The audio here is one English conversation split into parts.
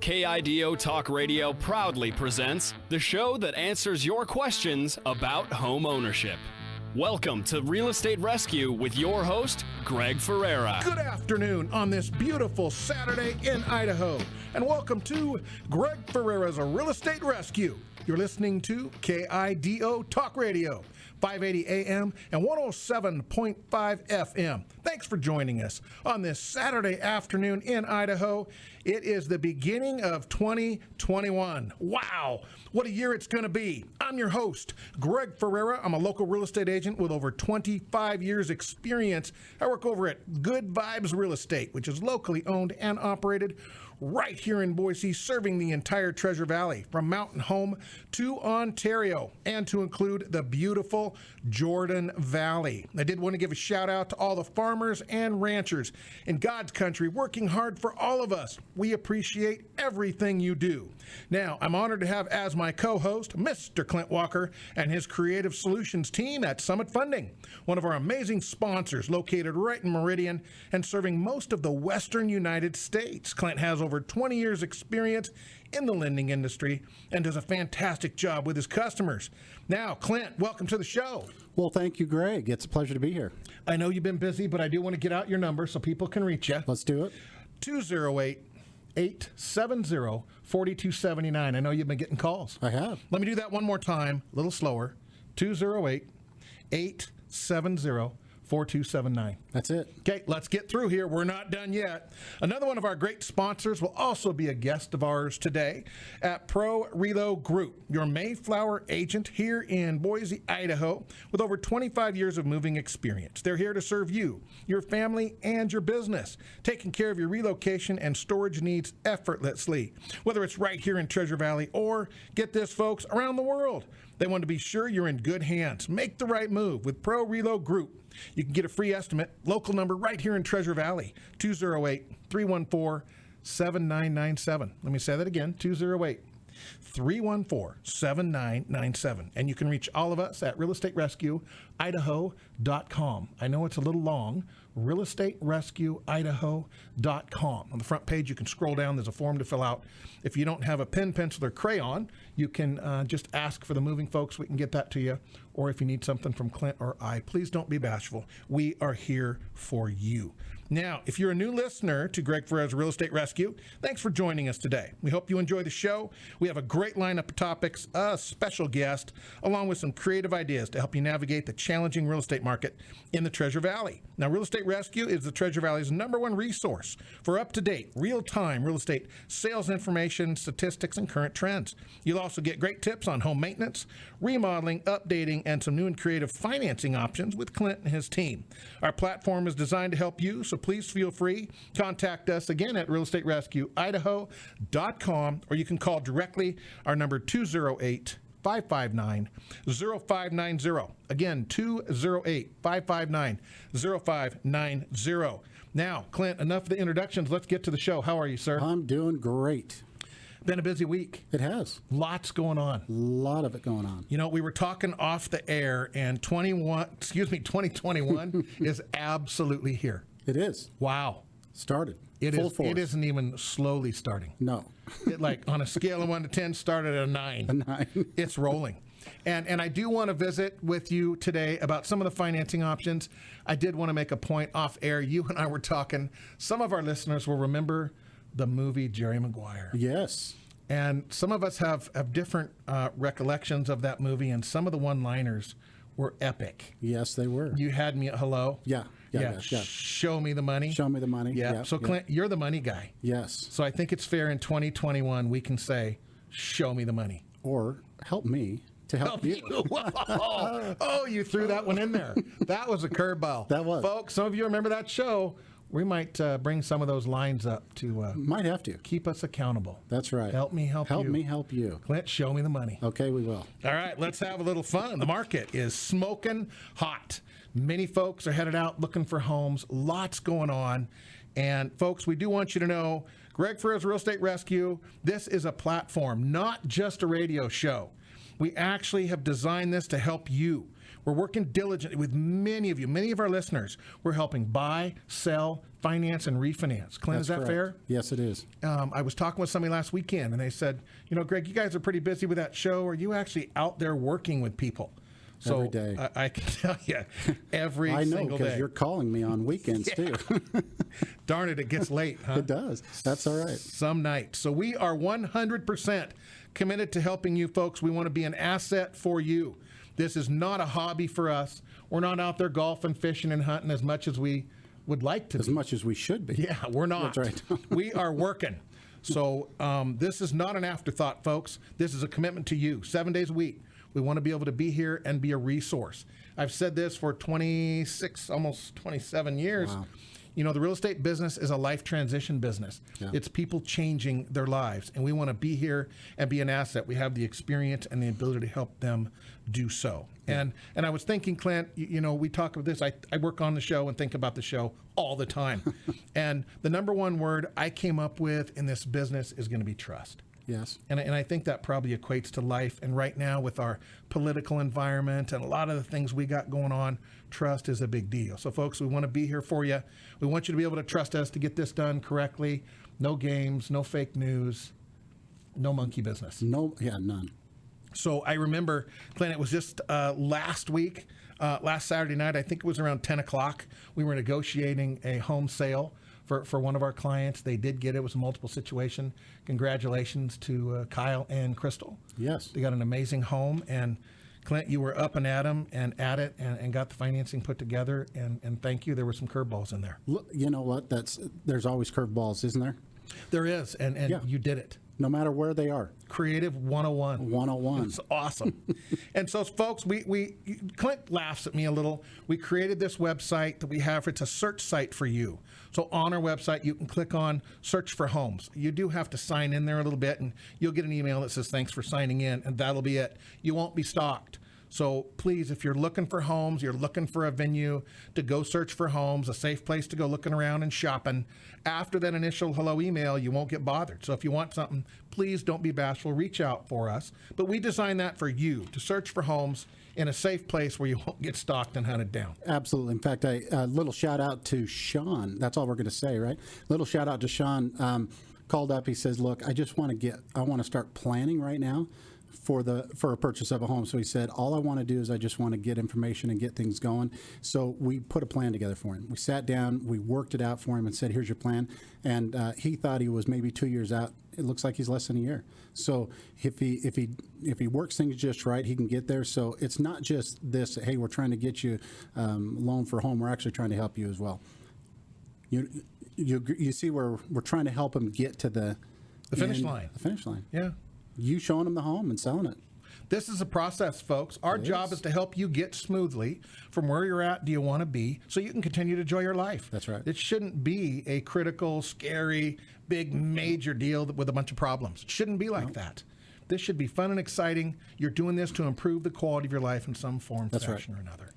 KIDO Talk Radio proudly presents the show that answers your questions about home ownership. Welcome to Real Estate Rescue with your host, Greg Ferrera. Good afternoon on this beautiful Saturday in Idaho, and welcome to Greg Ferrera's Real Estate Rescue. You're listening to KIDO Talk Radio, 580 AM and 107.5 FM. Thanks for joining us on this Saturday afternoon in Idaho. It is the beginning of 2021. Wow, what a year it's going to be. I'm your host, Greg Ferrera. I'm a local real estate agent with over 25 years experience. I work over at Good Vibes Real Estate, which is locally owned and operated right here in Boise, serving the entire Treasure Valley from Mountain Home to Ontario, and to include the beautiful Jordan Valley. I did want to give a shout out to all the farmers and ranchers in God's country working hard for all of us. We appreciate everything you do. Now, I'm honored to have as my co-host Mr. Clint Walker and his Creative Solutions team at Summit Funding, one of our amazing sponsors located right in Meridian and serving most of the western United States. Clint has over 20 years experience in the lending industry and does a fantastic job with his customers. Now, Clint, welcome to the show. Well, thank you, Greg. It's a pleasure to be here. I know you've been busy, but I do want to get out your number so people can reach you. Let's do it. 208-870-4279. I know you've been getting calls. I have. Let me do that one more time, a little slower. 208-870-4279. That's it. Okay, let's get through here. We're not done yet. Another one of our great sponsors will also be a guest of ours today at Pro Relo Group, your Mayflower agent here in Boise, Idaho, with over 25 years of moving experience. They're here to serve you, your family, and your business, taking care of your relocation and storage needs effortlessly, whether it's right here in Treasure Valley or, get this, folks, around the world. They want to be sure you're in good hands. Make the right move with Pro Relo Group. You can get a free estimate, local number right here in Treasure Valley, 208-314-7997. Let me say that again, 208-314-7997. And you can reach all of us at realestaterescueidaho.com. I know it's a little long, realestaterescueidaho.com. On the front page, you can scroll down. There's a form to fill out. If you don't have a pen, pencil, or crayon, you can just ask for the moving folks. We can get that to you. Or if you need something from Clint or I, please don't be bashful. We are here for you. Now, if you're a new listener to Greg Ferrera's Real Estate Rescue, thanks for joining us today. We hope you enjoy the show. We have a great lineup of topics, a special guest, along with some creative ideas to help you navigate the challenging real estate market in the Treasure Valley. Now, Real Estate Rescue is the Treasure Valley's #1 resource for up-to-date, real-time real estate sales information, statistics, and current trends. You'll also get great tips on home maintenance, remodeling, updating, and some new and creative financing options with Clint and his team. Our platform is designed to help you, so please feel free. Contact us again at realestaterescueidaho.com, or you can call directly our number 208-559-0590. Again, 208-559-0590. Now, Clint, enough of the introductions. Let's get to the show. How are you, sir? I'm doing great. Been a busy week. It has. Lots going on. A lot of it going on. You know, we were talking off the air, and 2021 is absolutely here. It is. Wow. Started. Full force. It isn't even slowly starting. No. It, like, on a scale of 1 to 10, started at a 9. A 9. It's rolling. And I do want to visit with you today about some of the financing options. I did want to make a point off air. You and I were talking. Some of our listeners will remember the movie Jerry Maguire. Yes. And some of us have different recollections of that movie, and some of the one-liners were epic. Yes, they were. You had me at hello. Yeah. Show me the money. Show me the money. Yeah. So, Clint, you're the money guy. Yes. So I think it's fair in 2021 we can say, show me the money. Or help me to help you. Oh, you threw that one in there. That was a curveball. That was. Folks, some of you remember that show. We might bring some of those lines up to might have to keep us accountable. That's right. Help me help you. Help me help you. Clint, show me the money. Okay, we will. All right, let's have a little fun. The market is smoking hot. Many folks are headed out looking for homes. Lots going on. And folks, we do want you to know, Greg Ferrera's Real Estate Rescue, this is a platform, not just a radio show. We actually have designed this to help you. We're working diligently with many of you, many of our listeners. We're helping buy, sell, finance, and refinance. Clint, That's is that correct. fair? Yes, it is. I was talking with somebody last weekend, and they said, Greg, you guys are pretty busy with that show. Are you actually out there working with people? So Every day. I can tell you, every I know, single because day. you're calling me on weekends, too. Darn it gets late, huh? It does. That's all right. Some night. So we are 100% committed to helping you folks. We want to be an asset for you. This is not a hobby for us. We're not out there golfing, fishing, and hunting as much as we would like to As be. much as we should be. Yeah, we're not. That's right. We are working. So this is not an afterthought, folks. This is a commitment to you, 7 days a week. We want to be able to be here and be a resource. I've said this for 26, almost 27 years. Wow. The real estate business is a life transition business. Yeah. It's people changing their lives, and we want to be here and be an asset. We have the experience and the ability to help them do so. Yeah. And I was thinking, Clint, we talk about this. I work on the show and think about the show all the time. And the number one word I came up with in this business is going to be trust. Yes. And I think that probably equates to life. And right now, with our political environment and a lot of the things we got going on, trust is a big deal. So, folks, we want to be here for you. We want you to be able to trust us to get this done correctly. No games, no fake news, no monkey business. No, yeah, none. So I remember, Clint, it was just last week, last Saturday night, I think it was around 10 o'clock, we were negotiating a home sale for one of our clients. They did get it. It was a multiple situation. Congratulations to Kyle and Crystal. Yes. They got an amazing home. And Clint, you were up and at 'em and at it and got the financing put together. And thank you. There were some curveballs in there. Look, you know what? There's always curveballs, isn't there? There is. And Yeah. you did it. No matter where they are. Creative 101. 101. It's awesome. And so, folks, Clint laughs at me a little. We created this website that we have. It's a search site for you. So on our website, you can click on search for homes. You do have to sign in there a little bit, and you'll get an email that says thanks for signing in, and that'll be it. You won't be stalked. So please, if you're looking for homes, you're looking for a venue to go search for homes, a safe place to go looking around and shopping, after that initial hello email, you won't get bothered. So if you want something, please don't be bashful. Reach out for us. But we designed that for you, to search for homes in a safe place where you won't get stalked and hunted down. Absolutely. In fact, a little shout out to Sean. That's all we're going to say, right? Little shout out to Sean. Called up. He says, look, I want to start planning right now for a purchase of a home. So he said, all I want to do is I just want to get information and get things going. So we put a plan together for him. We sat down, we worked it out for him and said, here's your plan. And he thought he was maybe 2 years out. It looks like he's less than a year. So if he works things just right, he can get there. So it's not just this, hey, we're trying to get you a loan for a home. We're actually trying to help you as well. You see where we're trying to help him get to the finish end, line. The finish line. Yeah. You showing them the home and selling it. This is a process, folks. Our job is to help you get smoothly from where you're at, do you want to be, so you can continue to enjoy your life. That's right. It shouldn't be a critical, scary, big, major deal with a bunch of problems. It shouldn't be like that. This should be fun and exciting. You're doing this to improve the quality of your life in some form, fashion, or another.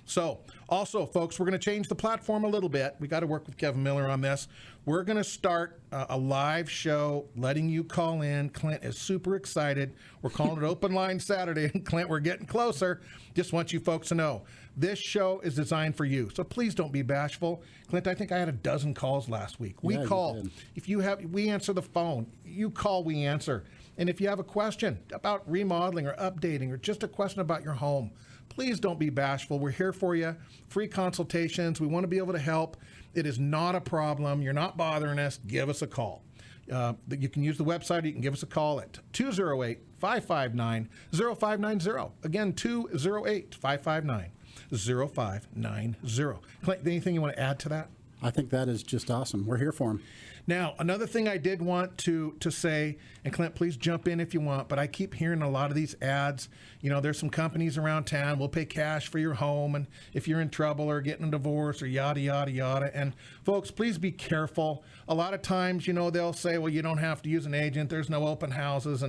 So, also, folks, we're going to change the platform a little bit. We got to work with Kevin Miller on this. We're going to start a live show, letting you call in. Clint is super excited. We're calling it Open Line Saturday. And Clint, we're getting closer. Just want you folks to know, this show is designed for you. So please don't be bashful. Clint, I think I had a dozen calls last week. We call. If you have, we answer the phone. You call, we answer. And if you have a question about remodeling or updating or just a question about your home, please don't be bashful. We're here for you. Free consultations. We want to be able to help. It is not a problem. You're not bothering us. Give us a call. You can use the website. You can give us a call at 208-559-0590. Again, 208-559-0590. Clint, anything you want to add to that? I think that is just awesome. We're here for him. Now, another thing I did want to say, and Clint, please jump in if you want, but I keep hearing a lot of these ads. There's some companies around town, will pay cash for your home, and if you're in trouble or getting a divorce or yada, yada, yada. And folks, please be careful. A lot of times, they'll say, well, you don't have to use an agent. There's no open houses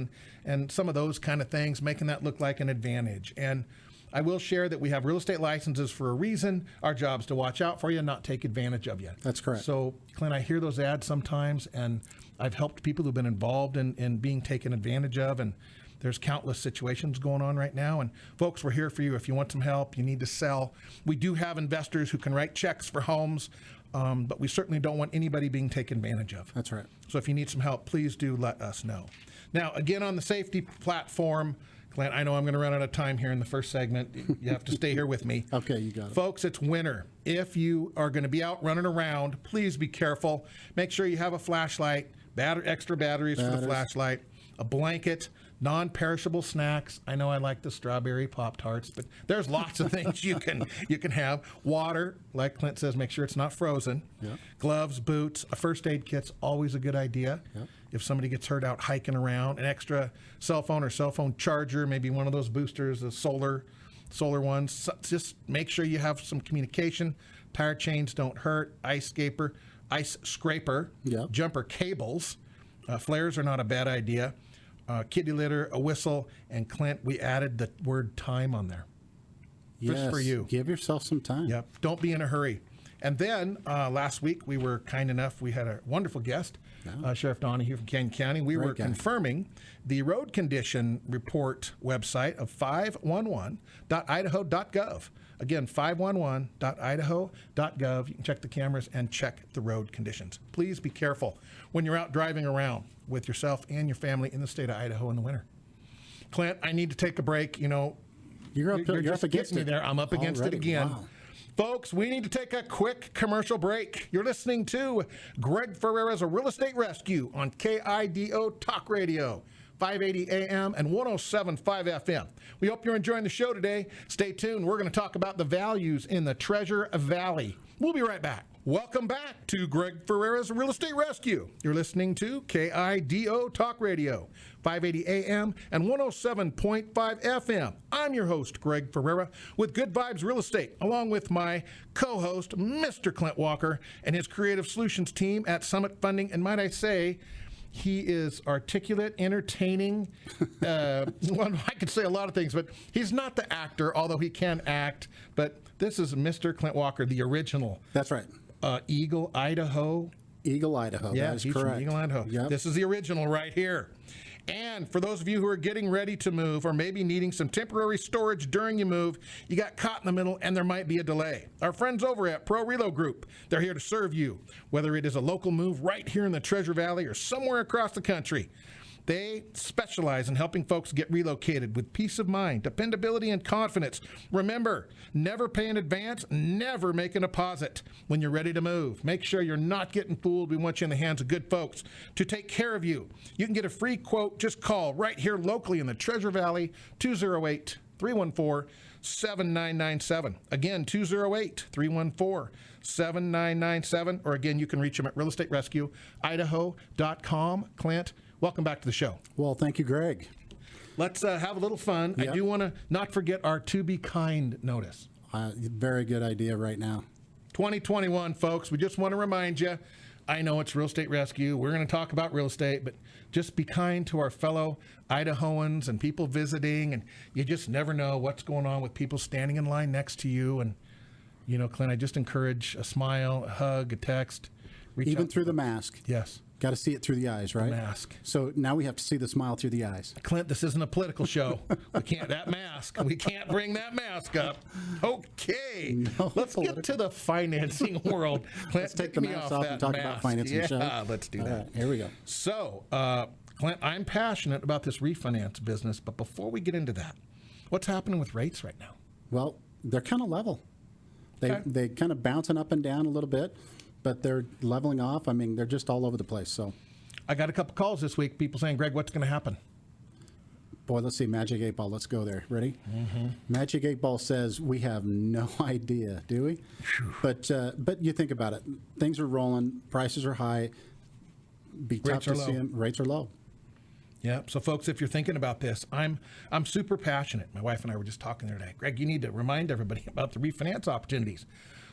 and some of those kind of things, making that look like an advantage. And I will share that we have real estate licenses for a reason. Our job is to watch out for you and not take advantage of you. That's correct. So, Clint, I hear those ads sometimes, and I've helped people who've been involved in being taken advantage of. And There's countless situations going on right now. And folks, we're here for you. If you want some help, you need to sell. We do have investors who can write checks for homes, but we certainly don't want anybody being taken advantage of. That's right. So if you need some help, please do let us know. Now, again, on the safety platform, Clint, I know I'm going to run out of time here in the first segment. You have to stay here with me. Okay, you got it. Folks, it's winter. If you are going to be out running around, please be careful. Make sure you have a flashlight, extra batteries for the flashlight, a blanket, non-perishable snacks. I know I like the strawberry Pop-Tarts, but there's lots of things you can have. Water, like Clint says, make sure it's not frozen. Yep. Gloves, boots, a first aid kit's always a good idea. Yep. If somebody gets hurt out hiking around, an extra cell phone or cell phone charger, maybe one of those boosters, the solar ones. So just make sure you have some communication. Tire chains don't hurt. Ice scraper, Yep. jumper cables. Flares are not a bad idea. Kitty litter, a whistle, and Clint, we added the word time on there. Just for you. Give yourself some time. Yep. Don't be in a hurry. And then last week we were kind enough, we had a wonderful guest, Sheriff Donahue from Canyon County. We were confirming the road condition report website of 511.idaho.gov. Again, 511.idaho.gov. You can check the cameras and check the road conditions. Please be careful when you're out driving around with yourself and your family in the state of Idaho in the winter. Clint, I need to take a break. You know, You're up just against getting it. me there. I'm up against it again. Wow. Folks, we need to take a quick commercial break. You're listening to Greg Ferrera's Real Estate Rescue on KIDO Talk Radio, 580 AM and 107.5 FM. We hope you're enjoying the show today. Stay tuned. We're going to talk about the values in the Treasure Valley. We'll be right back. Welcome back to Greg Ferrera's Real Estate Rescue. You're listening to KIDO Talk Radio, 580 AM and 107.5 FM. I'm your host, Greg Ferrera, with Good Vibes Real Estate, along with my co-host, Mr. Clint Walker, and his Creative Solutions team at Summit Funding. And might I say, he is articulate, entertaining. Well, I could say a lot of things, but he's not the actor, although he can act. But this is Mr. Clint Walker, the original. That's right. Eagle, Idaho. Eagle, Idaho. Yeah, that is he's correct. from Eagle, Idaho. Yep. This is the original right here. And for those of you who are getting ready to move or maybe needing some temporary storage during your move, you got caught in the middle and there might be a delay. Our friends over at Pro Relo Group, they're here to serve you, whether it is a local move right here in the Treasure Valley or somewhere across the country. They specialize in helping folks get relocated with peace of mind, dependability, and confidence. Remember, never pay in advance, never make a deposit when you're ready to move. Make sure you're not getting fooled. We want you in the hands of good folks to take care of you. You can get a free quote. Just call right here locally in the Treasure Valley, 208-314-7997. Again, 208-314-7997. Or again, you can reach them at realestaterescueidaho.com. Clint, welcome back to the show. Well, thank you, Greg. Let's have a little fun. Yep. I do want to not forget our To Be Kind notice. Very good idea right now. 2021, folks. We just want to remind you, I know it's Real Estate Rescue. We're going to talk about real estate, but just be kind to our fellow Idahoans and people visiting. And you just never know what's going on with people standing in line next to you. And, you know, Clint, I just encourage a smile, a hug, a text. Even through the mask. Yes. Got to see it through the eyes, right? The mask. So now we have to see the smile through the eyes. Clint, this isn't a political show. We can't, that mask. We can't bring that mask up. Okay. No, let's get to the financing world. Clint, let's take the mask off and talk about financing, shall we? Yeah, let's do that. All right, here we go. So, Clint, I'm passionate about this refinance business, but before we get into that, what's happening with rates right now? Well, they're kind of level. They kind of bouncing up and down a little bit, but they're leveling off. I mean, they're just all over the place. So, I got a couple calls this week, people saying, Greg, what's going to happen? Boy, let's see, Magic 8 Ball. Let's go there. Ready? Mm-hmm. Magic 8 Ball says we have no idea, do we? But you think about it. Things are rolling. Prices are high. Be tough to see them. Rates are low. Yeah. So, folks, if you're thinking about this, I'm super passionate. My wife and I were just talking the other day. Greg, you need to remind everybody about the refinance opportunities.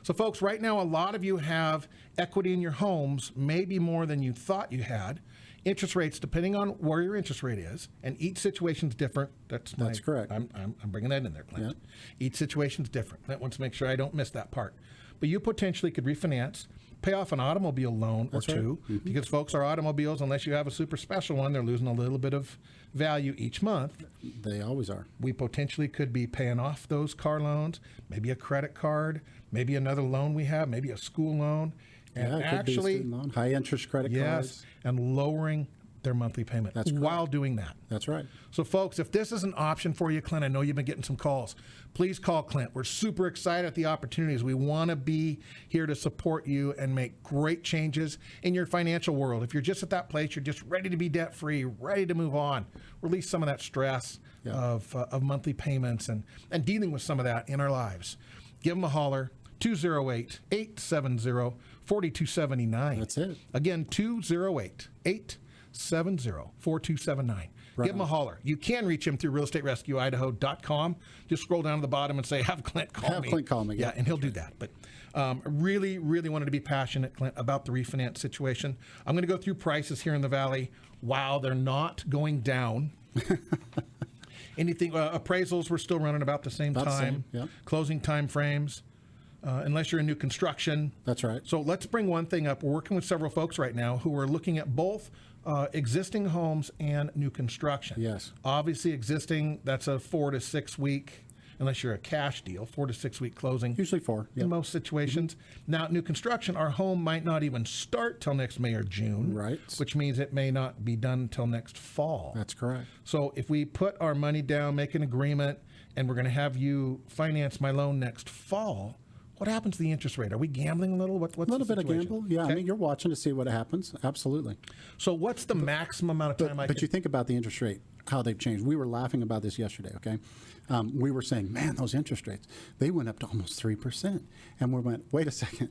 So, folks, right now, a lot of you have equity in your homes, maybe more than you thought you had. Interest rates, depending on where your interest rate is, and each situation's different. That's correct. I'm bringing that in there, Clint. Yep. Each situation's different. I want to make sure I don't miss that part. But you potentially could refinance, pay off an automobile loan That's or right. two, because, folks, our automobiles, unless you have a super special one, they're losing a little bit of value each month. They always are. We potentially could be paying off those car loans, maybe a credit card, maybe another loan we have, maybe a school loan, and Yeah, it could be a actually, student loan, high interest credit cards. and lowering their monthly payment That's correct. while doing that. That's right. So, folks, if this is an option for you, Clint, I know you've been getting some calls. Please call Clint. We're super excited at the opportunities. We want to be here to support you and make great changes in your financial world. If you're just at that place, you're just ready to be debt-free, ready to move on, release some of that stress of monthly payments and dealing with some of that in our lives. Give them a holler, 208-870-4279. That's it. Again, 208-870-4279. Give him a holler. You can reach him through realestaterescueidaho.com. Just scroll down to the bottom and say, have Clint call me. Have Clint call me. Yeah, and he'll do that. But really, really wanted to be passionate, Clint, about the refinance situation. I'm going to go through prices here in the Valley. Wow, they're not going down. Anything, appraisals, we're still running about the same About the time. same, yeah. Closing time frames, unless you're in new construction. That's right. So let's bring one thing up. We're working with several folks right now who are looking at both existing homes and new construction. Yes. Obviously, existing, that's a 4 to 6 week, unless you're a cash deal, 4 to 6 week closing. Usually 4. In most situations. Now, new construction, our home might not even start till next May or June. Right. Which means it may not be done until next fall. That's correct. So if we put our money down, make an agreement, and we're going to have you finance my loan next fall, what happens to the interest rate? Are we gambling a little? What's A little the bit of situation? gamble. Yeah, Okay. I mean, you're watching to see what happens. Absolutely. So what's the maximum amount of time But you think about the interest rate, how they've changed. We were laughing about this yesterday, okay? We were saying, man, those interest rates, they went up to almost 3%. And we went, wait a second.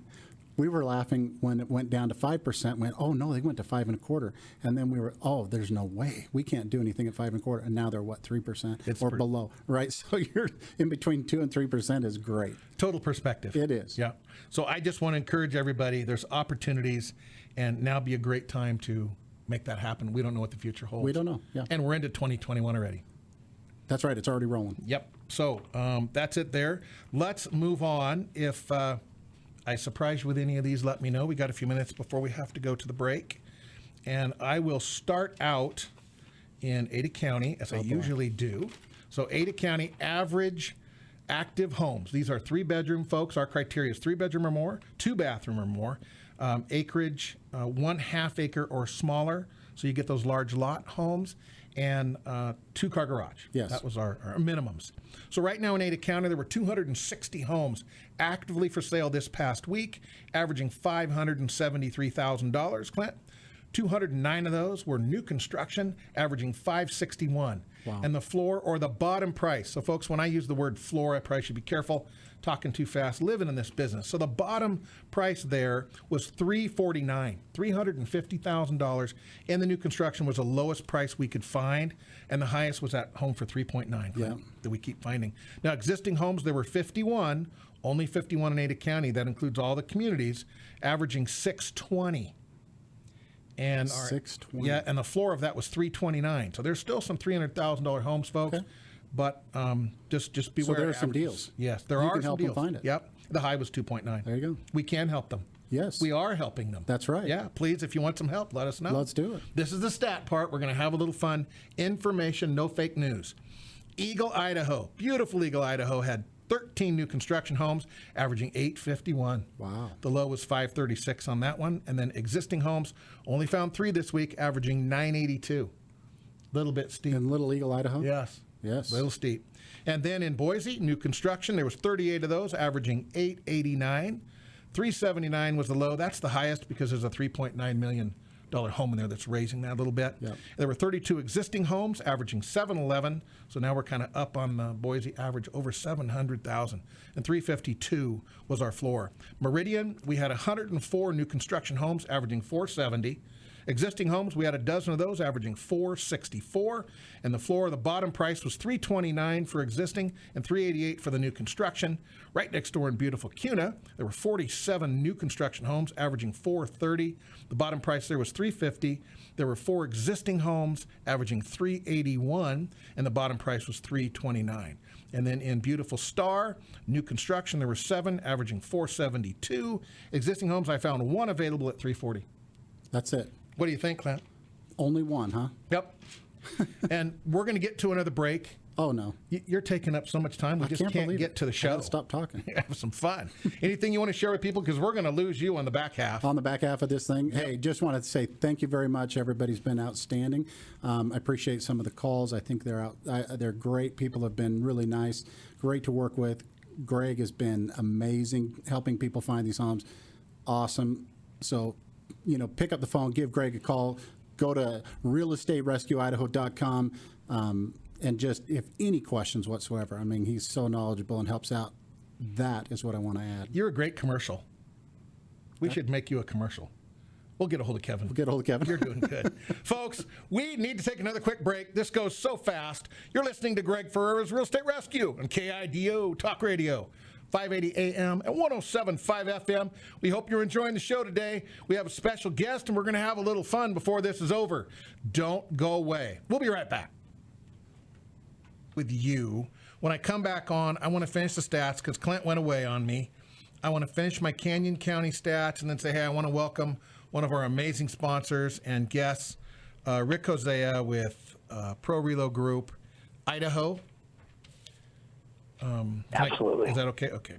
We were laughing when it went down to 5%, went, oh no, they went to 5.25%. And then we were, oh, there's no way. We can't do anything at 5.25%. And now they're what, 3% or below, right? So you're in between 2 and 3% is great. Total perspective. It is. Yeah. So I just want to encourage everybody, there's opportunities, and now be a great time to make that happen. We don't know what the future holds. We don't know, yeah. And we're into 2021 already. That's right. It's already rolling. Yep. So that's it there. Let's move on. If I surprise you with any of these, let me know. We got a few minutes before we have to go to the break. And I will start out in Ada County, as I usually do. So Ada County average active homes. These are 3-bedroom, folks. Our criteria is 3-bedroom or more, 2-bathroom or more, acreage, 1/2 acre or smaller. So you get those large lot homes, and 2-car garage. Yes. That was our minimums. So right now in Ada County, there were 260 homes actively for sale this past week, averaging $573,000, Clint. 209 of those were new construction, averaging $561,000. Wow. And the floor or the bottom price. So, folks, when I use the word floor, I probably should be careful talking too fast, living in this business. So the bottom price there was $349,000, $350,000. And the new construction was the lowest price we could find. And the highest was at home for $3.9 that we keep finding. Now, existing homes, there were 51, only 51 in Ada County. That includes all the communities, averaging $620,000. And $620,000. Yeah, and the floor of that was $329,000. So there's still some $300,000 homes, folks. Okay. But just beware. So there are some averages. deals. Yes, there You are can some help them deals. find it. Yep. The high was 2.9. There you go. We can help them. Yes. We are helping them. That's right. Yeah, please, if you want some help, let us know. Let's do it. This is the stat part. We're going to have a little fun. Information, no fake news. Eagle, Idaho, beautiful Eagle, Idaho, had 13 new construction homes, averaging $851,000. Wow. The low was $536,000 on that one. And then existing homes, only found 3 this week, averaging $982,000. Little bit steep. In Little Eagle, Idaho? Yes. Yes. Little steep. And then in Boise, new construction, there was 38 of those, averaging $889,000. $379,000 was the low. That's the highest because there's a $3.9 million home in there that's raising that a little bit. Yep. There were 32 existing homes, averaging $711,000. So now we're kind of up on the Boise average, over $700,000. And $352,000 was our floor. Meridian, we had 104 new construction homes, averaging $470,000. Existing homes, we had a dozen of those, averaging $464, and the floor, the bottom price was $329 for existing and $388 for the new construction. Right next door in beautiful Cuna, there were 47 new construction homes, averaging $430. The bottom price there was $350. There were 4 existing homes, averaging $381, and the bottom price was $329. And then in beautiful Star, new construction, there were 7, averaging $472. Existing homes, I found 1 available at $340. That's it. What do you think, Clint? Only 1, huh? Yep. And we're going to get to another break. Oh, no. You're taking up so much time. We just can't get to the show. Stop talking. Have some fun. Anything you want to share with people? Because we're going to lose you on the back half. On the back half of this thing. Yep. Hey, just wanted to say thank you very much. Everybody's been outstanding. I appreciate some of the calls. I think they're great. People have been really nice, great to work with. Greg has been amazing helping people find these homes. Awesome. So, pick up the phone, give Greg a call, go to realestaterescueidaho.com. And just, if any questions whatsoever, I mean, he's so knowledgeable and helps out. That is what I want to add. You're a great commercial. We should make you a commercial. We'll get a hold of Kevin. You're doing good. Folks, we need to take another quick break. This goes so fast. You're listening to Greg Ferrera's Real Estate Rescue on KIDO Talk Radio, 580 AM and 107.5 FM. We hope you're enjoying the show today. We have a special guest, and we're going to have a little fun before this is over. Don't go away. We'll be right back with you. When I come back on, I want to finish the stats because Clint went away on me. I want to finish my Canyon County stats and then say, hey, I want to welcome one of our amazing sponsors and guests, Rick Hosea with Pro Relo Group, Idaho. Absolutely. Is that okay? Okay.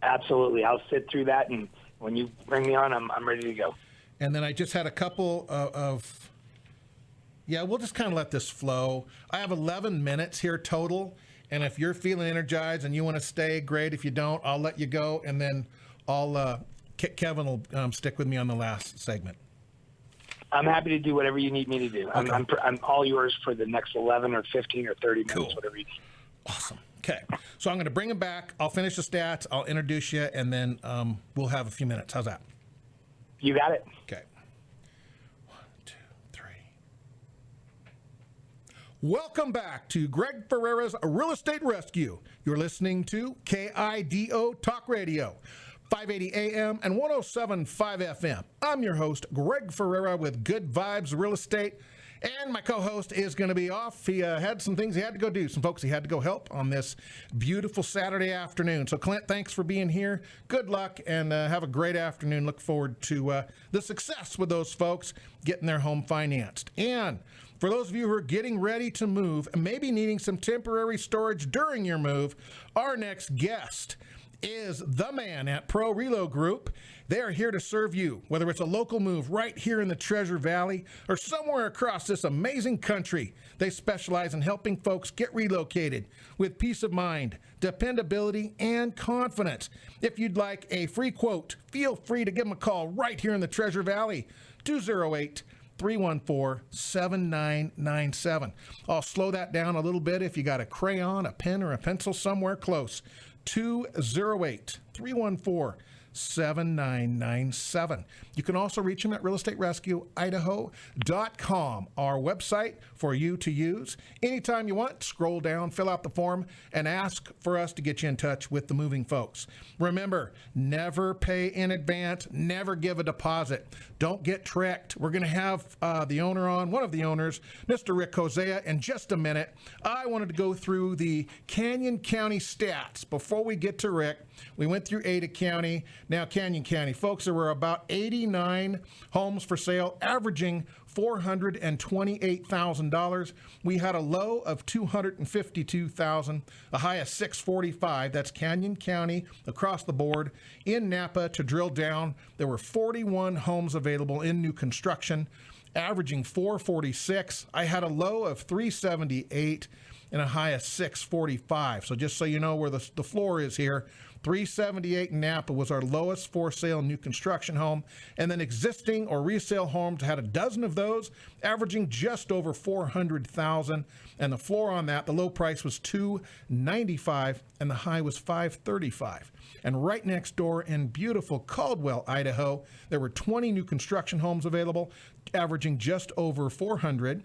Absolutely. I'll sit through that, and when you bring me on, I'm ready to go. And then I just had a couple we'll just kind of let this flow. I have 11 minutes here total, and if you're feeling energized and you want to stay, great. If you don't, I'll let you go, and then Kevin will stick with me on the last segment. I'm happy to do whatever you need me to do. Okay. I'm all yours for the next 11 or 15 or 30 minutes, Cool. Whatever you need. Awesome. Okay. So I'm going to bring him back. I'll finish the stats. I'll introduce you, and then we'll have a few minutes. How's that? You got it. Okay. 1, 2, 3. Welcome back to Greg Ferrera's Real Estate Rescue. You're listening to KIDO Talk Radio, 580 AM and 107.5 FM. I'm your host, Greg Ferrera with Good Vibes Real Estate. And my co-host is going to be off. He had some things he had to go do, some folks he had to go help on this beautiful Saturday afternoon. So, Clint, thanks for being here. Good luck, and have a great afternoon. Look forward to the success with those folks getting their home financed. And for those of you who are getting ready to move and maybe needing some temporary storage during your move, our next guest is the man at Pro Relo Group. They are here to serve you, whether it's a local move right here in the Treasure Valley or somewhere across this amazing country. They specialize in helping folks get relocated with peace of mind, dependability, and confidence. If you'd like a free quote, feel free to give them a call right here in the Treasure Valley, 208-314-7997. I'll slow that down a little bit if you got a crayon, a pen, or a pencil somewhere close. 208-314-7997. You can also reach them at realestaterescueidaho.com, our website for you to use. Anytime you want, scroll down, fill out the form, and ask for us to get you in touch with the moving folks. Remember, never pay in advance, never give a deposit. Don't get tricked. We're going to have the owner on, one of the owners, Mr. Rick Hosea, in just a minute. I wanted to go through the Canyon County stats. Before we get to Rick, we went through Ada County, now Canyon County. Folks, there were about 89 homes for sale, averaging $428,000. We had a low of $252,000, a high of $645,000. That's Canyon County across the board. In Napa, to drill down, there were 41 homes available in new construction, averaging $446,000. I had a low of $378,000. and a high of 645. So just so you know where the floor is here, 378 in Napa was our lowest for sale new construction home. And then existing or resale homes had a dozen of those, averaging just over 400,000. And the floor on that, the low price was 295 and the high was 535. And right next door in beautiful Caldwell, Idaho, there were 20 new construction homes available, averaging just over 400.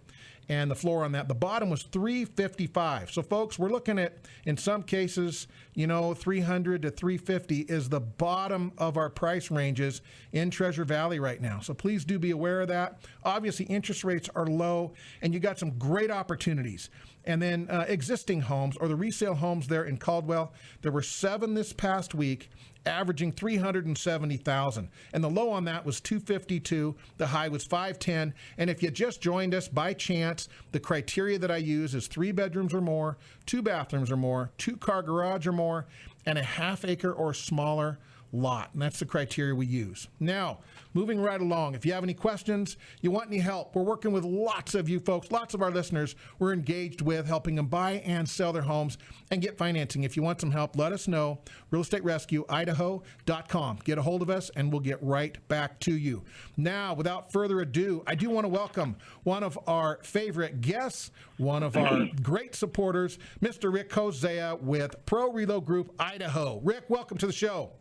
And the floor on that, the bottom was 355. So folks, we're looking at, in some cases, 300 to 350 is the bottom of our price ranges in Treasure Valley right now. So please do be aware of that. Obviously, interest rates are low, and you got some great opportunities. And then existing homes, or the resale homes there in Caldwell, there were 7 this past week, averaging 370,000. And the low on that was 252. The high was 510. And if you just joined us by chance, the criteria that I use is 3 bedrooms or more, 2 bathrooms or more, 2-car garage or more, and a half-acre or smaller lot. And that's the criteria we use. Now, moving right along, if you have any questions, you want any help, we're working with lots of you folks, lots of our listeners we're engaged with, helping them buy and sell their homes and get financing. If you want some help, let us know. realestaterescueidaho.com. Get a hold of us and we'll get right back to you. Now, without further ado, I do want to welcome one of our favorite guests, one of our great supporters, Mr. Rick Hosea with Pro Relo Group Idaho. Rick, welcome to the show.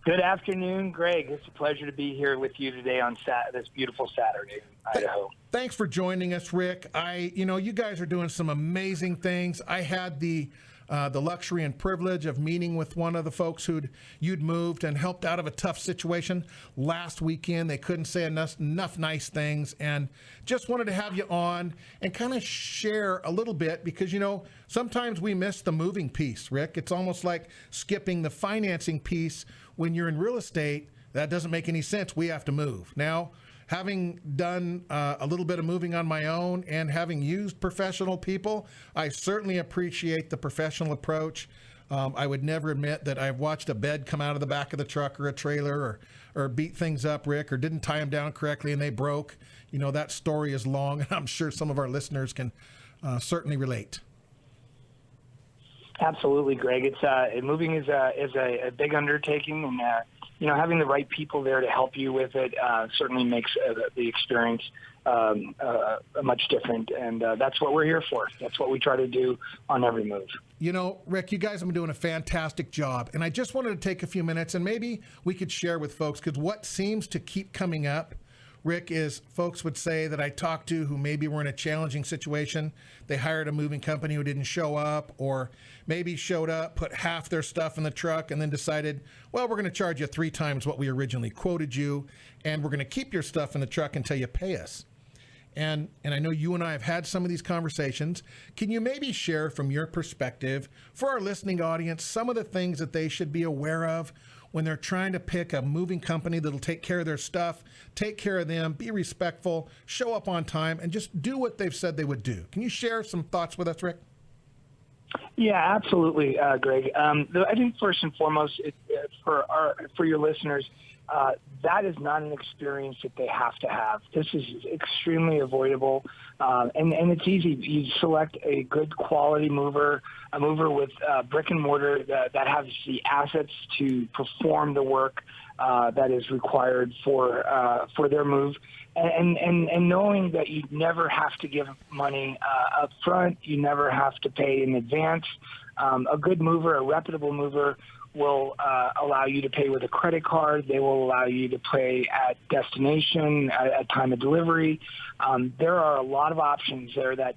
Good afternoon, Greg. It's a pleasure to be here with you today on this beautiful Saturday in Idaho. Thanks for joining us, Rick. You guys are doing some amazing things. I had the luxury and privilege of meeting with one of the folks you'd moved and helped out of a tough situation last weekend. They couldn't say enough nice things, and just wanted to have you on and kind of share a little bit because, sometimes we miss the moving piece, Rick. It's almost like skipping the financing piece. When you're in real estate, that doesn't make any sense. We have to move. Now, having done a little bit of moving on my own and having used professional people, I certainly appreciate the professional approach. I would never admit that I've watched a bed come out of the back of the truck or a trailer or beat things up, Rick, or didn't tie them down correctly and they broke. That story is long, and I'm sure some of our listeners can certainly relate. Absolutely, Greg. It's moving is a big undertaking, and having the right people there to help you with it certainly makes the experience much different, and that's what we're here for. That's what we try to do on every move. Rick, you guys have been doing a fantastic job, and I just wanted to take a few minutes, and maybe we could share with folks, because what seems to keep coming up, Rick, is folks would say that I talked to who maybe were in a challenging situation. They hired a moving company who didn't show up, or maybe showed up, put half their stuff in the truck, and then decided, well, we're going to charge you 3 times what we originally quoted you, and we're going to keep your stuff in the truck until you pay us. And I know you and I have had some of these conversations. Can you maybe share from your perspective for our listening audience some of the things that they should be aware of when they're trying to pick a moving company that'll take care of their stuff, take care of them, be respectful, show up on time, and just do what they've said they would do? Can you share some thoughts with us, Rick? Yeah, absolutely, Greg. I think first and foremost, for your listeners, that is not an experience that they have to have. This is extremely avoidable, and it's easy. You select a good quality mover, a mover with brick and mortar that has the assets to perform the work that is required for their move, and knowing that you never have to give money up front, you never have to pay in advance. A good mover, a reputable mover, will allow you to pay with a credit card. They will allow you to pay at destination, at time of delivery. There are a lot of options there that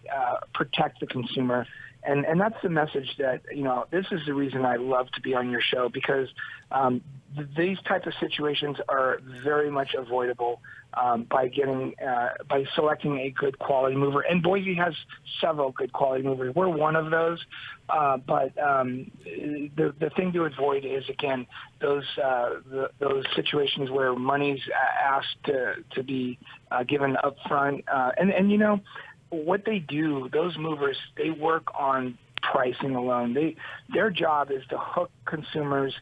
protect the consumer. And that's the message that, this is the reason I love to be on your show, because these type of situations are very much avoidable by selecting a good quality mover. And Boise has several good quality movers. We're one of those. But the thing to avoid is, again, those situations where money's asked to be given up front. And what they do, those movers, they work on pricing alone. Their job is to hook consumers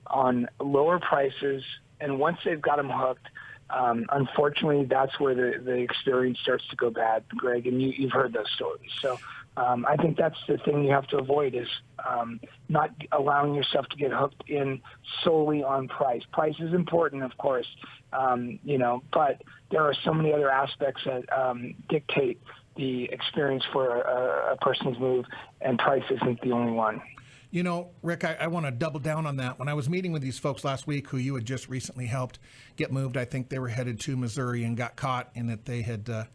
on lower prices, and once they've got them hooked, unfortunately, that's where the experience starts to go bad, Greg, and you've heard those stories. So I think that's the thing you have to avoid is not allowing yourself to get hooked in solely on price. Price is important, of course, but there are so many other aspects that dictate the experience for a person's move, and price isn't the only one. You know, Rick, I want to double down on that. When I was meeting with these folks last week who you had just recently helped get moved, I think they were headed to Missouri and got caught in that they had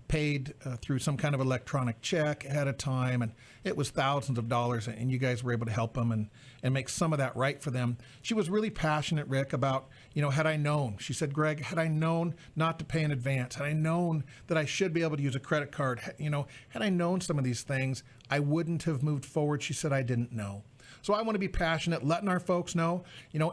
paid through some kind of electronic check ahead of time, and it was thousands of dollars, and you guys were able to help them and make some of that right for them. She was really passionate, Rick, about, had I known, she said, Greg, had I known not to pay in advance, had I known that I should be able to use a credit card, had I known some of these things, I wouldn't have moved forward. She said, I didn't know. So I want to be passionate, letting our folks know,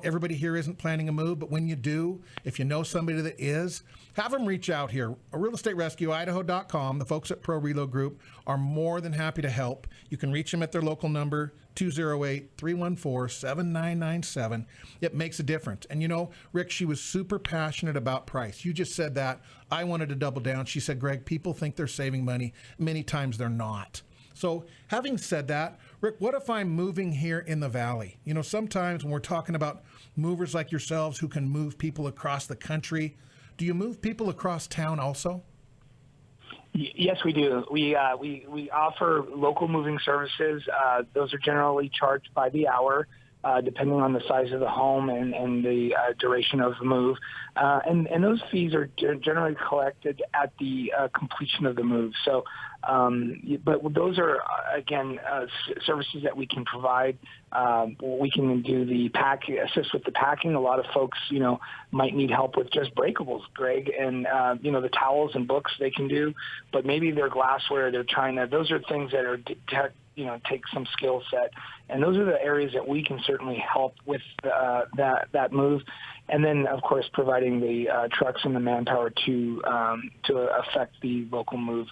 everybody here isn't planning a move, but when you do, if you know somebody that is, have them reach out here. Real Estate Rescue, Idaho.com. The folks at Pro Reload Group are more than happy to help. You can reach them at their local number, 208-314-7997. It makes a difference. And Rick, she was super passionate about price. You just said that. I wanted to double down. She said, Greg, people think they're saving money. Many times they're not. So having said that, Rick, what if I'm moving here in the Valley? Sometimes when we're talking about movers like yourselves who can move people across the country, do you move people across town also? Yes, we do. We offer local moving services. Those are generally charged by the hour, depending on the size of the home and the duration of the move. And those fees are generally collected at the completion of the move. So, but those are, again, services that we can provide. We can do the assist with the packing. A lot of folks, might need help with just breakables, Greg, and, the towels and books they can do, but maybe their glassware, their china, those are things that are take some skill set. And those are the areas that we can certainly help with that move. And then, of course, providing the trucks and the manpower to affect the local move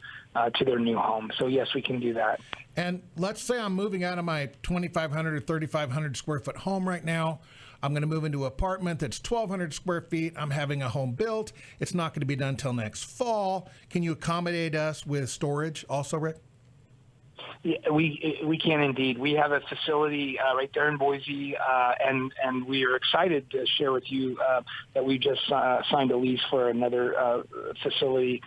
to their new home. So, yes, we can do that. And let's say I'm moving out of my 2,500 or 3,500 square foot home right now. I'm going to move into an apartment that's 1,200 square feet. I'm having a home built. It's not going to be done until next fall. Can you accommodate us with storage also, Rick? Yeah, we can indeed. We have a facility right there in Boise, and we are excited to share with you that we just signed a lease for another facility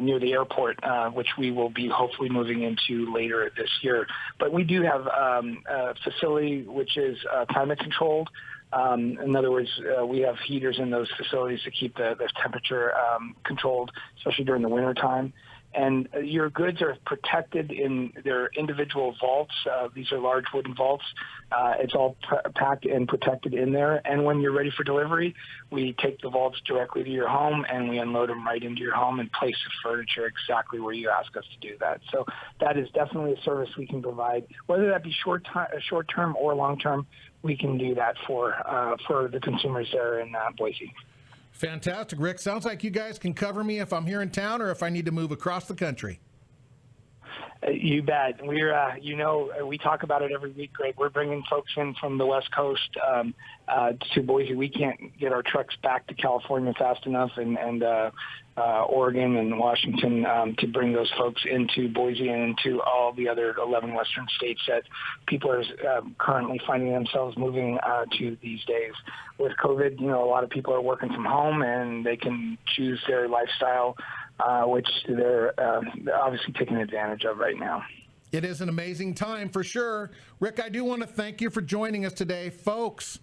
near the airport, which we will be hopefully moving into later this year. But we do have a facility which is climate controlled. In other words, we have heaters in those facilities to keep the temperature controlled, especially during the winter time. And your goods are protected in their individual vaults. These are large wooden vaults. It's all packed and protected in there. And when you're ready for delivery, we take the vaults directly to your home and we unload them right into your home and place the furniture exactly where you ask us to do that. So that is definitely a service we can provide. Whether that be short-term or long-term, we can do that for the consumers there in Boise. Fantastic, Rick. Sounds like you guys can cover me if I'm here in town or if I need to move across the country. You bet. We're, we talk about it every week, Greg. We're bringing folks in from the West Coast to Boise. We can't get our trucks back to California fast enough, and Oregon and Washington to bring those folks into Boise and into all the other 11 western states that people are currently finding themselves moving to these days. With COVID, a lot of people are working from home, and they can choose their lifestyle, which they're obviously taking advantage of right now. It is an amazing time for sure. Rick, I do want to thank you for joining us today. Folks,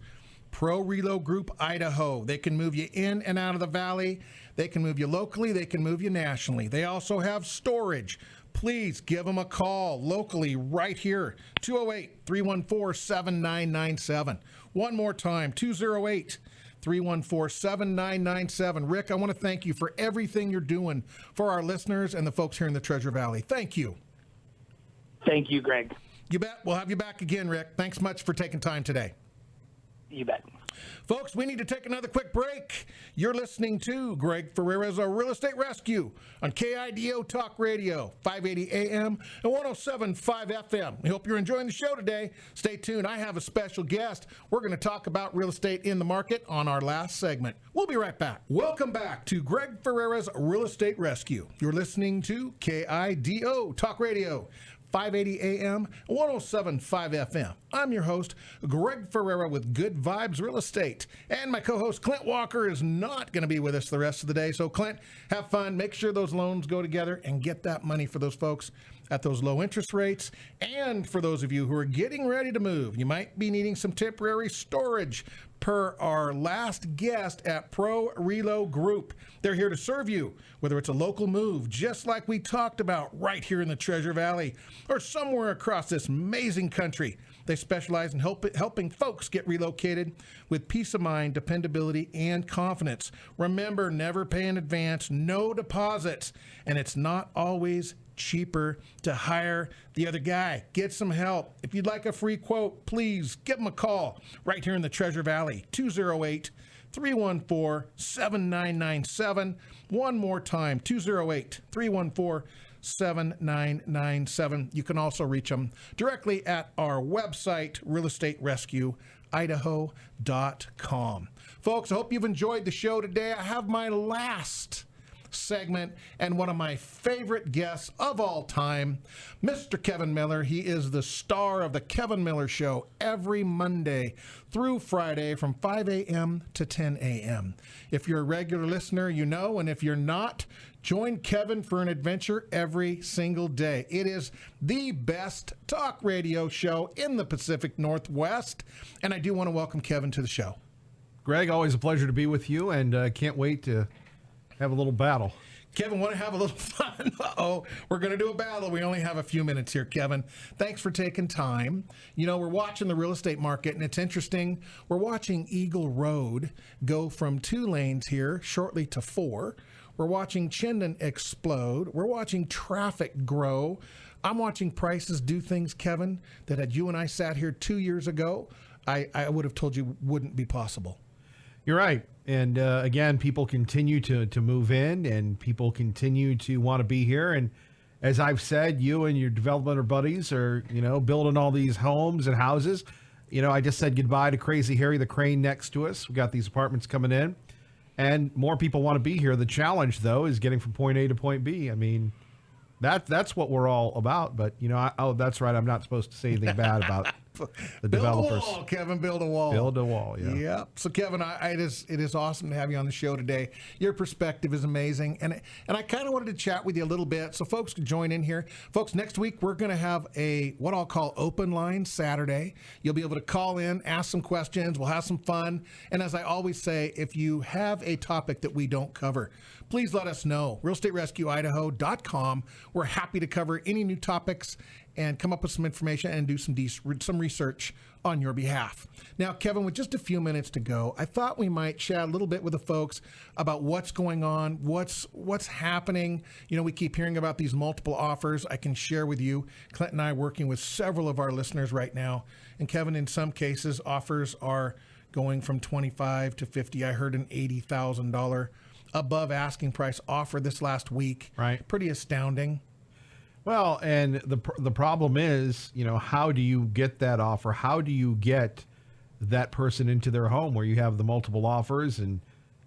Pro Reload Group Idaho. They can move you in and out of the valley. They can move you locally. They can move you nationally. They also have storage. Please give them a call locally right here, 208-314-7997. One more time, 208-314-7997. Rick, I want to thank you for everything you're doing for our listeners and the folks here in the Treasure Valley. Thank you. Thank you, Greg. You bet. We'll have you back again, Rick. Thanks much for taking time today. You bet. Folks, we need to take another quick break. You're listening to Greg Ferrera's Real Estate Rescue on KIDO Talk Radio, 580 AM and 107.5 FM. I hope you're enjoying the show today. Stay tuned. I have a special guest. We're going to talk about real estate in the market on our last segment. We'll be right back. Welcome back to Greg Ferrera's Real Estate Rescue. You're listening to KIDO Talk Radio, 580 AM, 107.5 FM. I'm your host, Greg Ferrera with Good Vibes Real Estate. And my co-host, Clint Walker, is not going to be with us the rest of the day. So, Clint, have fun. Make sure those loans go together and get that money for those folks at those low interest rates. And for those of you who are getting ready to move, you might be needing some temporary storage per our last guest at Pro Relo Group. They're here to serve you, whether it's a local move, just like we talked about right here in the Treasure Valley, or somewhere across this amazing country. They specialize in helping folks get relocated with peace of mind, dependability, and confidence. Remember, never pay in advance, no deposits, and it's not always cheaper to hire the other guy. Get some help. If you'd like a free quote, please give them a call right here in the Treasure Valley, 208-314-7997. One more time, 208-314-7997. You can also reach them directly at our website, realestaterescueidaho.com. Folks, I hope you've enjoyed the show today. I have my last segment and one of my favorite guests of all time, Mr. Kevin Miller. He is the star of the Kevin Miller Show every Monday through Friday from 5 a.m. to 10 a.m. If you're a regular listener, you know, and if you're not, join Kevin for an adventure every single day. It is the best talk radio show in the Pacific Northwest, and I do want to welcome Kevin to the show. Greg, always a pleasure to be with you, and can't wait to have a little battle. Kevin, want to have a little fun? Uh-oh, we're going to do a battle. We only have a few minutes here, Kevin. Thanks for taking time. You know, we're watching the real estate market, and it's interesting. We're watching Eagle Road go from 2 lanes here shortly to 4. We're watching Chinden explode. We're watching traffic grow. I'm watching prices do things, Kevin, that had you and I sat here 2 years ago, I would have told you wouldn't be possible. You're right. And again, people continue to move in, and people continue to want to be here. And as I've said, you and your developer buddies are, building all these homes and houses. I just said goodbye to Crazy Harry the Crane next to us. We got these apartments coming in, and more people want to be here. The challenge, though, is getting from point A to point B. I mean, that's what we're all about. But, that's right. I'm not supposed to say anything bad about the developers. Build a wall, Kevin. Build a wall. Build a wall, yeah. Yep. So, Kevin, it is awesome to have you on the show today. Your perspective is amazing. And I kind of wanted to chat with you a little bit so folks can join in here. Folks, next week we're going to have what I'll call Open Line Saturday. You'll be able to call in, ask some questions. We'll have some fun. And as I always say, if you have a topic that we don't cover, please let us know. realestaterescueidaho.com. We're happy to cover any new topics and come up with some information and do some research on your behalf. Now, Kevin, with just a few minutes to go, I thought we might chat a little bit with the folks about what's going on, what's happening. We keep hearing about these multiple offers. I can share with you, Clint and I are working with several of our listeners right now. And Kevin, in some cases, offers are going from $25,000 to $50,000. I heard an $80,000 above asking price offer this last week. Right. Pretty astounding. Well, and the problem is, how do you get that offer? How do you get that person into their home where you have the multiple offers and,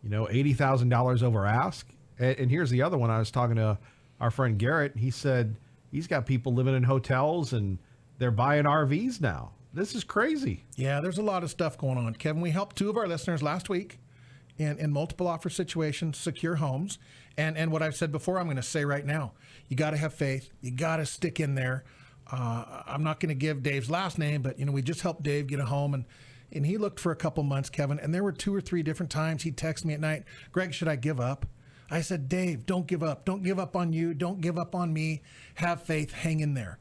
$80,000 over ask? And here's the other one. I was talking to our friend Garrett. He said he's got people living in hotels and they're buying RVs now. This is crazy. Yeah, there's a lot of stuff going on. Kevin, we helped 2 of our listeners last week in multiple offer situations secure homes. And what I've said before, I'm going to say right now, you got to have faith. You got to stick in there. I'm not going to give Dave's last name, but, we just helped Dave get a home. And he looked for a couple months, Kevin, and there were 2 or 3 different times he'd text me at night, Greg, should I give up? I said, Dave, don't give up. Don't give up on you. Don't give up on me. Have faith. Hang in there.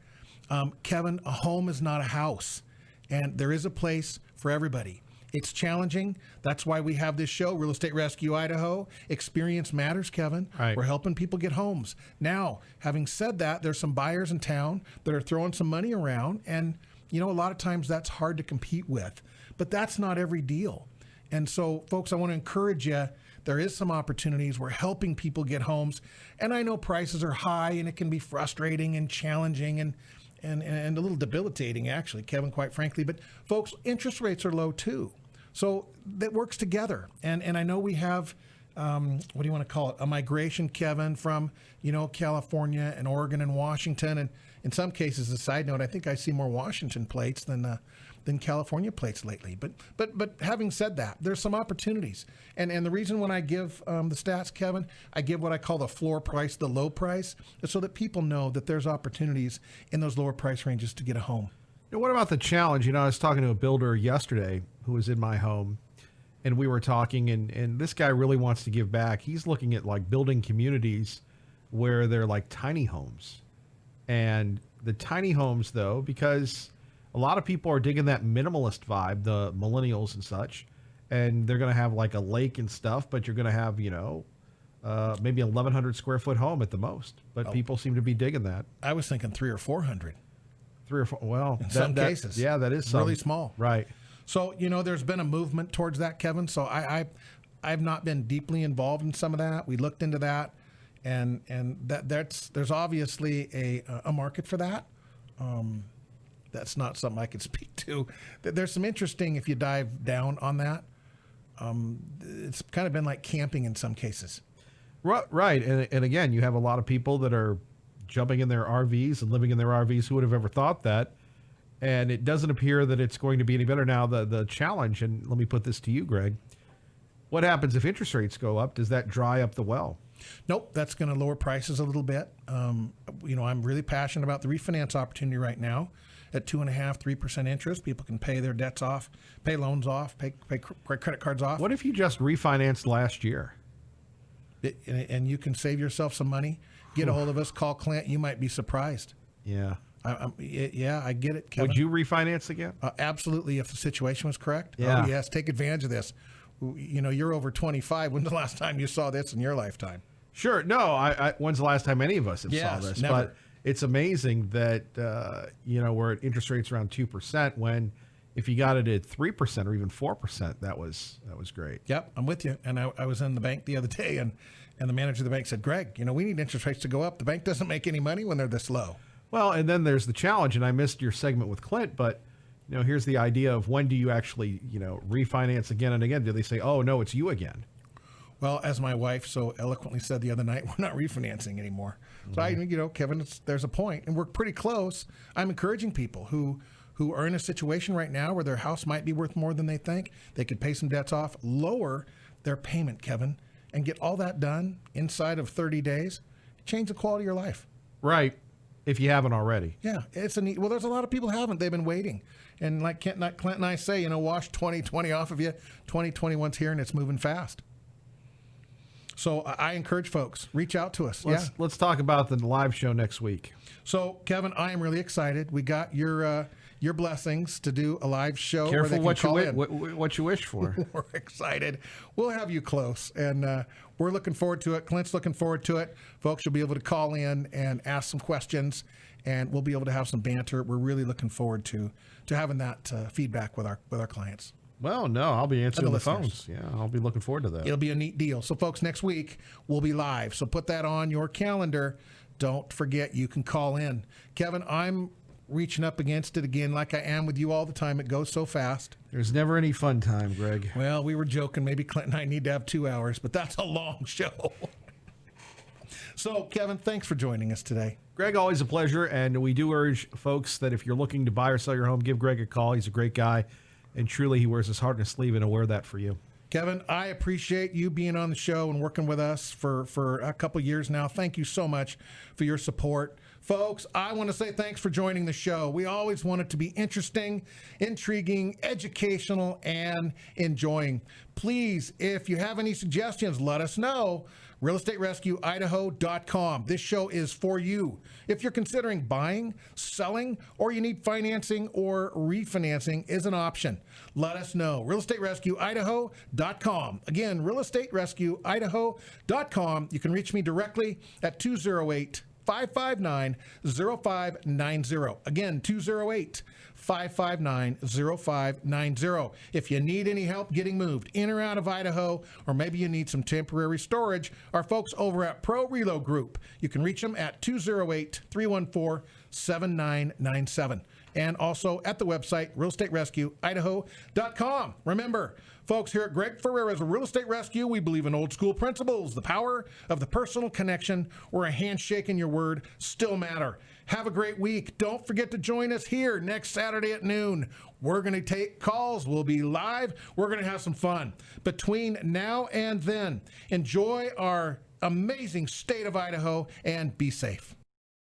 Kevin, a home is not a house. And there is a place for everybody. It's challenging. That's why we have this show, Real Estate Rescue Idaho. Experience matters, Kevin. Right. We're helping people get homes. Now, having said that, there's some buyers in town that are throwing some money around. And, a lot of times that's hard to compete with. But that's not every deal. And so, folks, I want to encourage you. There is some opportunities. We're helping people get homes. And I know prices are high, and it can be frustrating and challenging and a little debilitating, actually, Kevin, quite frankly. But, folks, interest rates are low, too. So that works together. And I know we have, what do you want to call it, a migration, Kevin, from, California and Oregon and Washington. And in some cases, a side note, I think I see more Washington plates than California plates lately. But having said that, there's some opportunities. And the reason when I give the stats, Kevin, I give what I call the floor price, the low price, so that people know that there's opportunities in those lower price ranges to get a home. What about the challenge? I was talking to a builder yesterday who was in my home, and we were talking, and this guy really wants to give back. He's looking at like building communities where they're like tiny homes. And the tiny homes, though, because a lot of people are digging that minimalist vibe, the millennials and such, and they're going to have like a lake and stuff, but you're going to have, maybe 1,100 square foot home at the most. But people seem to be digging that. I was thinking 300 or 400. 3 or 4, well. In some cases. Yeah, that is really small. Right. So, there's been a movement towards that, Kevin. So I've not been deeply involved in some of that. We looked into that, and there's obviously a market for that. That's not something I could speak to. There's some interesting, if you dive down on that, it's kind of been like camping in some cases. Right. And again, you have a lot of people that are jumping in their RVs and living in their RVs. Who would have ever thought that? And it doesn't appear that it's going to be any better now. The challenge, and let me put this to you, Greg, what happens if interest rates go up? Does that dry up the well? Nope, that's going to lower prices a little bit. I'm really passionate about the refinance opportunity right now. At 2.5-3% interest, people can pay their debts off, pay loans off, pay credit cards off. What if you just refinanced last year? And you can save yourself some money. Get a hold of us. Call Clint. You might be surprised. Yeah. I get it, Kevin. Would you refinance again? Absolutely, if the situation was correct. Yeah. Oh, yes, take advantage of this. You're over 25. When's the last time you saw this in your lifetime? Sure. No, when's the last time any of us have saw this? Never. But it's amazing that, we're at interest rates around 2% when if you got it at 3% or even 4%, that was great. Yep, I'm with you. And I was in the bank the other day, and the manager of the bank said, Greg, we need interest rates to go up. The bank doesn't make any money when they're this low. Well, and then there's the challenge, and I missed your segment with Clint, but here's the idea of when do you actually, refinance again and again? Do they say, oh, no, it's you again? Well, as my wife so eloquently said the other night, we're not refinancing anymore. Mm-hmm. So Kevin, there's a point, and we're pretty close. I'm encouraging people who are in a situation right now where their house might be worth more than they think. They could pay some debts off, lower their payment, Kevin, and get all that done inside of 30 days. Change the quality of your life. Right. If you haven't already. Yeah, it's a neat. Well, there's a lot of people who haven't. They've been waiting. And like Clint and I say, wash 2020 off of you. 2021's here, and it's moving fast. So I encourage folks, reach out to us. Let's talk about the live show next week. So, Kevin, I am really excited. We got your blessings to do a live show. Careful where they can what you wish for. We're excited. We'll have you close, and we're looking forward to it. Clint's looking forward to it. Folks, you'll be able to call in and ask some questions, and we'll be able to have some banter. We're really looking forward to having that feedback with our clients. Well, no, I'll be answering the listeners. phones. Yeah, I'll be looking forward to that. It'll be a neat deal. So, folks, next week we'll be live. So put that on your calendar. Don't forget, you can call in. Kevin, I'm reaching up against it again like I am with you all the time. It goes so fast. There's never any fun time, Greg. Well, we were joking. Maybe Clint and I need to have 2 hours, but that's a long show. So, Kevin, thanks for joining us today. Greg, always a pleasure. And we do urge folks that if you're looking to buy or sell your home, give Greg a call. He's a great guy. And truly, he wears his heart on his sleeve, and I'll wear that for you. Kevin, I appreciate you being on the show and working with us for a couple years now. Thank you so much for your support. Folks, I want to say thanks for joining the show. We always want it to be interesting, intriguing, educational, and enjoying. Please, if you have any suggestions, let us know. realestaterescueidaho.com. This show is for you. If you're considering buying, selling, or you need financing or refinancing is an option, let us know. realestaterescueidaho.com. Again, realestaterescueidaho.com. You can reach me directly at 208-588-8255. 208-559-0590. Again, 208-559-0590. If you need any help getting moved in or out of Idaho, or maybe you need some temporary storage, our folks over at Pro Relo Group, you can reach them at 208-314-7997. And also at the website, realestaterescueidaho.com. Remember, folks, here at Greg Ferrera's Real Estate Rescue, we believe in old school principles. The power of the personal connection, where a handshake and your word still matter. Have a great week. Don't forget to join us here next Saturday at noon. We're going to take calls. We'll be live. We're going to have some fun. Between now and then, enjoy our amazing state of Idaho and be safe.